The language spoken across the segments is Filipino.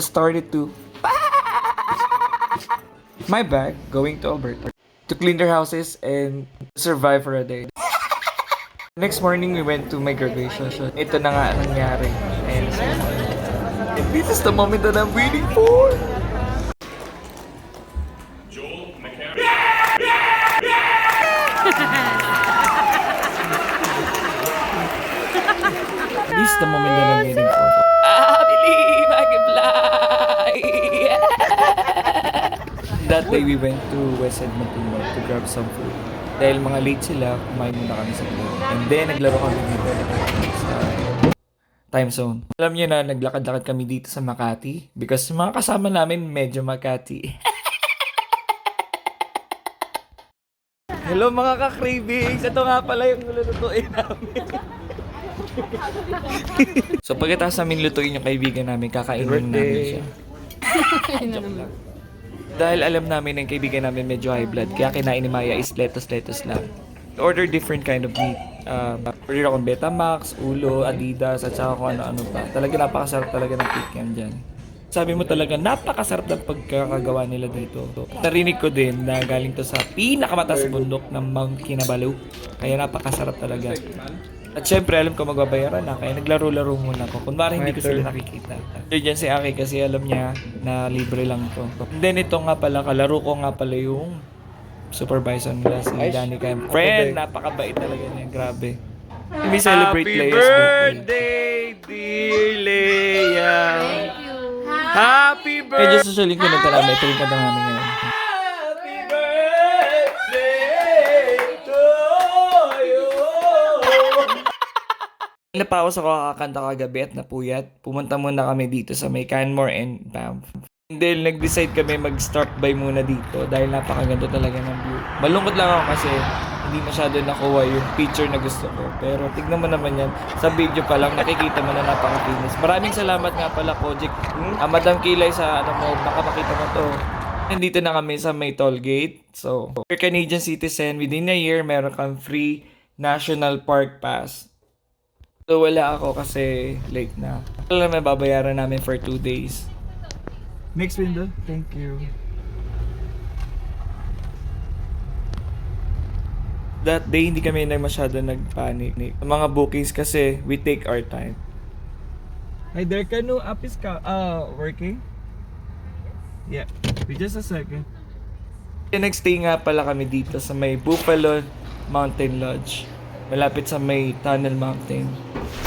started to my bag going to Alberta to clean their houses and survive for a day. Next morning, we went to my graduation. Ito na nga nangyari. And this is the moment that I'm waiting for. This is the moment that I'm waiting for. Believe I can fly. That day, we went to West Edmonton Mall to grab some food. Dahil mga late sila, kumain muna kami sa food. And then, naglaro kami dito sa time zone. Alam niyo na, naglakad-lakad kami dito sa Makati because mga kasama namin medyo Makati. Hello mga ka-cravings! Ito nga pala yung lulutuin namin. So pagkatapos namin lutuin yung kaibigan namin, kakainin namin siya. Joke lang. Dahil alam namin ng kaibigan namin medyo high blood, kaya kinain ni Maya is lettuce lang. Order different kind of meat. Order akong Betamax, Ulo, Adidas, at saka kung ano-ano pa. Talaga napakasarap talaga ng cake yan dyan. Sabi mo talaga, napakasarap ng pagkakagawa nila dito. Narinig ko din na galing to sa pinakamataas bundok ng Mount Kinabalu. Kaya napakasarap talaga. At syempre, alam ko magbabayaran na, kaya naglaro-laro muna ako. Kunwari hindi ko sila nakikita. So dyan si Aki kasi alam niya na libre lang to. And then ito nga pala, kalaro ko nga pala yung supervisor nila, si Danny Cam. Friend, napakabait talaga niya. Grabe. We celebrate Leia's birthday, dear Leia. Thank you. Happy birthday! Medyo social ko na talaga. Ito yung kanta namin ngayon. Happy birthday to you! Napawas ako kakakanta kagabi at napuyat. Pumunta muna kami dito sa may Canmore and Banff. And then, nag-decide kami mag-start by muna dito dahil napakaganda talaga ng view. Malungkot lang ako kasi hindi masyado nakuha yung picture na gusto ko. Pero tignan mo naman yan. Sa video pa lang, nakikita mo na napaka-fitness. Maraming salamat nga pala, Kojik. Madam Kilay sa ano mo, baka makita mo to. Nandito na kami sa may toll gate. So, for Canadian citizen, within a year, meron kang free National Park Pass. So, wala ako kasi late na. Wala may babayaran namin for 2 days. Next window. Thank you. That day, hindi kami na masyado nagpanic. Mga bookings kasi, we take our time. Hi there, Kanu. App is working? Yeah. Wait just a second. Nag-stay nga pala kami dito sa may Buffalo Mountain Lodge. Malapit sa may Tunnel Mountain.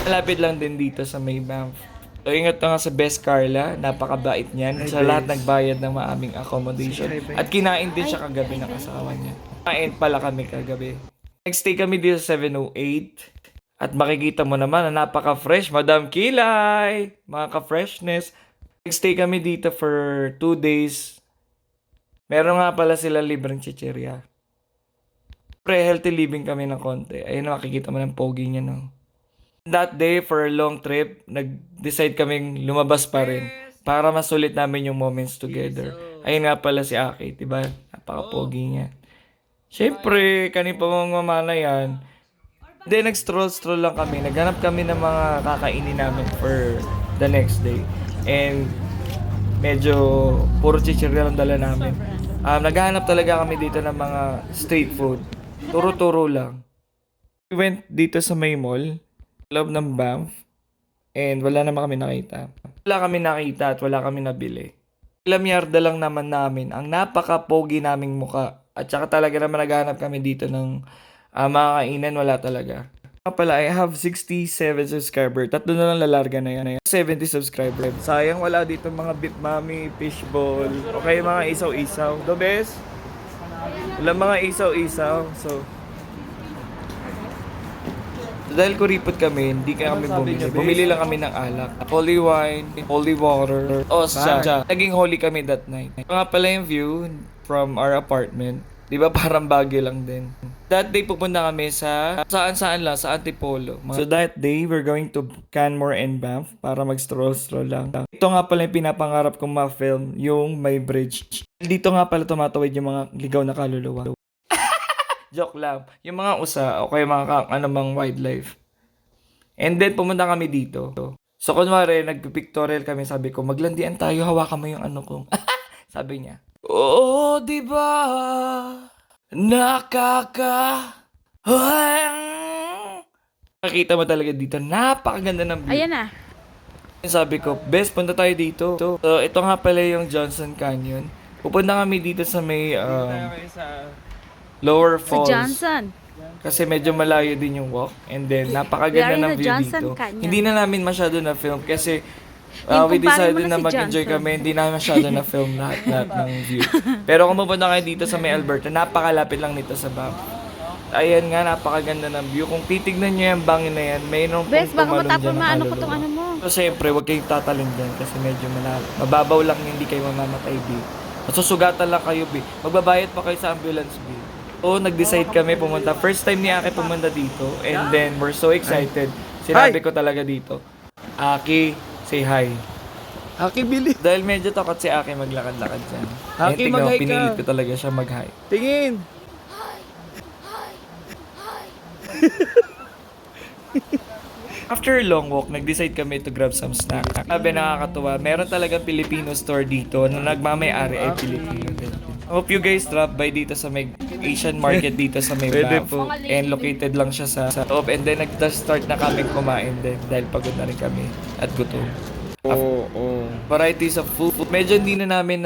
Malapit lang din dito sa may Banff. So, ingat nga sa Best Carla. Napakabait niyan. Sa lahat nagbayad ng maaming accommodation. At kinain din siya kagabi ng asawa niya. Kain pala kami kagabi. Nag-stay kami dito sa 708. At makikita mo naman na napaka-fresh, Madam Kilay! Mga ka-freshness. Nag-stay kami dito for 2 days. Meron nga pala sila libreng chichirya. Pre-healthy living kami ng konti. Ayun, makikita mo ng pogi niya, no? That day, for a long trip, nag-decide kaming lumabas pa rin para masulit namin yung moments together. Ayun nga pala si Aki, diba? Napaka-pogi niya. Siyempre, kanina pa mga mamana yan. Then, nag-stroll lang kami. Naghanap kami ng mga kakainin namin for the next day. And, medyo puro chichirya lang dala namin. Naghahanap talaga kami dito ng mga street food. Turo-turo lang. We went dito sa may mall, loob ng Banff, and wala naman kami nakita. Wala kami nakita at wala kami nabili. Ilang yarda lang naman namin ang napaka-pogi naming muka. At saka talaga naman naghahanap kami dito ng mga kainan, wala talaga. Pala, I have 67 subscribers. Tatlo na lang lalarga na yan. 70 subscribers. Sayang wala dito mga beef mami, fishball. Okay, mga isaw-isaw. The best. Wala mga isaw-isaw. So, dahil kuripot kami, hindi kami bumili. Bumili lang kami ng alak. Holy wine, holy water, osja. Naging holy kami that night. Nga pala yung view from our apartment. Di ba parang Baguio lang din. That day pupunta kami sa saan-saan lang, sa Antipolo. So that day, we're going to Canmore and Banff para mag-stroll lang. Ito nga pala yung pinapangarap kong ma-film, yung may bridge. Dito nga pala tumatawid yung mga ligaw na kaluluwa. Joke lang. Yung mga usa o kaya mga anumang wildlife. And then pumunta kami dito. So, kunwari, nagpipictorial kami, sabi ko, maglandian tayo, hawakan mo yung ano ko. Sabi niya, oo, di ba? Nakita mo talaga dito, napakaganda ng view. Ayan na. Sabi ko, best, punta tayo dito. So, ito nga pala yung Johnson Canyon. Pupunta kami dito sa may Lower Sa Falls. Johnson. Kasi medyo malayo din yung walk. And then, We napakaganda are in ng the view Johnson dito. Canyon. Hindi na namin masyado na film kasi we Kumpare mo decided na na si mag-enjoy Johnson. kami. Hindi na masyado na film lahat ng view. Pero kung pupunta kayo dito sa may Alberta, napakalapit lang nito sa Banff. Ayan nga, napakaganda ng view. Kung titignan nyo yung bangin na yan, mayroong Bes, baka tumalon matapon dyan ng maano ko kaluluwa. tong ano mo. So, siyempre, huwag kayong tatalon dyan kasi medyo mababaw lang, hindi kayo mamamatay, B. Masusugatan lang kayo, B. Magbabayad pa kayo sa ambulance, B. So, nag-decide kami pumunta. First time ni Aki pumunta dito. And then, we're so excited. Sinabi ko talaga dito, Aki, say hi. Aki, bili. Dahil medyo takot si Aki maglakad-lakad dyan. Aki, Tingnan mo, mag-hi ka. pinilit ko talaga siya mag-hi. Tingin. After a long walk, nag-decide kami to grab some snack. Sabi nakakatuwa, meron talagang Filipino store dito na nagmamay-ari ay Filipino din. Hope you guys drop by dito sa may Asian market dito sa may Pwede Banff. po. And located lang siya sa loob. And then nag-start na kami kumain din dahil pagod na rin kami at gutom. Oo. Varieties of food. Medyo hindi na namin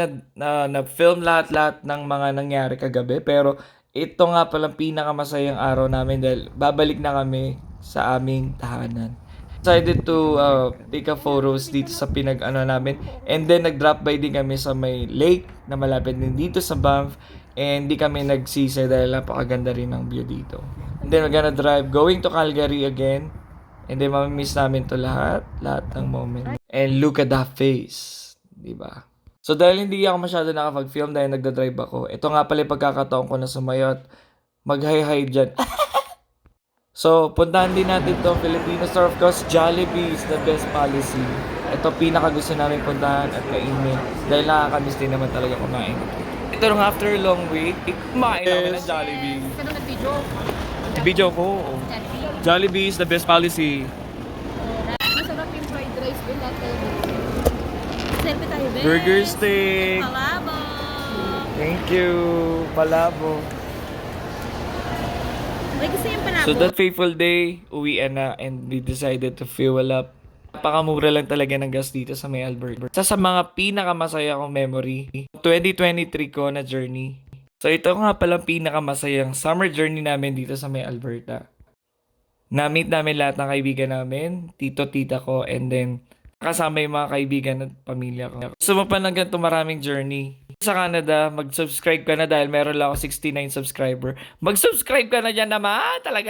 na-film lahat-lahat ng mga nangyari kagabi. Pero ito nga palang pinakamasayang araw namin dahil babalik na kami sa aming tahanan. Decided to take a photos dito sa pinag-ano namin. And then nag-drop by din kami sa may lake na malapit din dito sa Banff. And di kami nagsisi dahil napakaganda rin ng view dito. And then we're gonna drive going to Calgary again. And then mamimiss namin to lahat ng moment. And look at that face. Diba? So dahil hindi ako masyado nakapag-film dahil nagda-drive ako, ito nga pala yung pagkakataon ko na sumayo at mag-hi-hi dyan. So, puntahan din natin to Filipino store. Of course, Jollibee is the best policy. Ito pinaka gusto namin puntahan at kainin. Dahil nakakamiss din naman talaga kumain. Ito nung after a long wait, kumain kami ng Jollibee. Kano nag-video? Video ko. Jollibee is the best policy. Masarap yung fried rice doon natin. Selfie tayo, Bes. Burger steak. Palabo. Thank you. Palabo. May gusto yung palabo. So that fateful day, uwian na and we decided to fuel up. Napakamura lang talaga ng gas dito sa may Alberta. Isa sa mga pinakamasaya kong memory, 2023 ko na journey. So ito nga palang pinakamasayang summer journey namin dito sa may Alberta. Na-meet namin lahat ng kaibigan namin, tito-tita ko, and then kasama yung mga kaibigan at pamilya ko. Gusto mo pa ng ganito maraming journey? Sa Canada, mag-subscribe ka na dahil meron lang ako 69 subscriber. Mag-subscribe ka na dyan naman, talaga.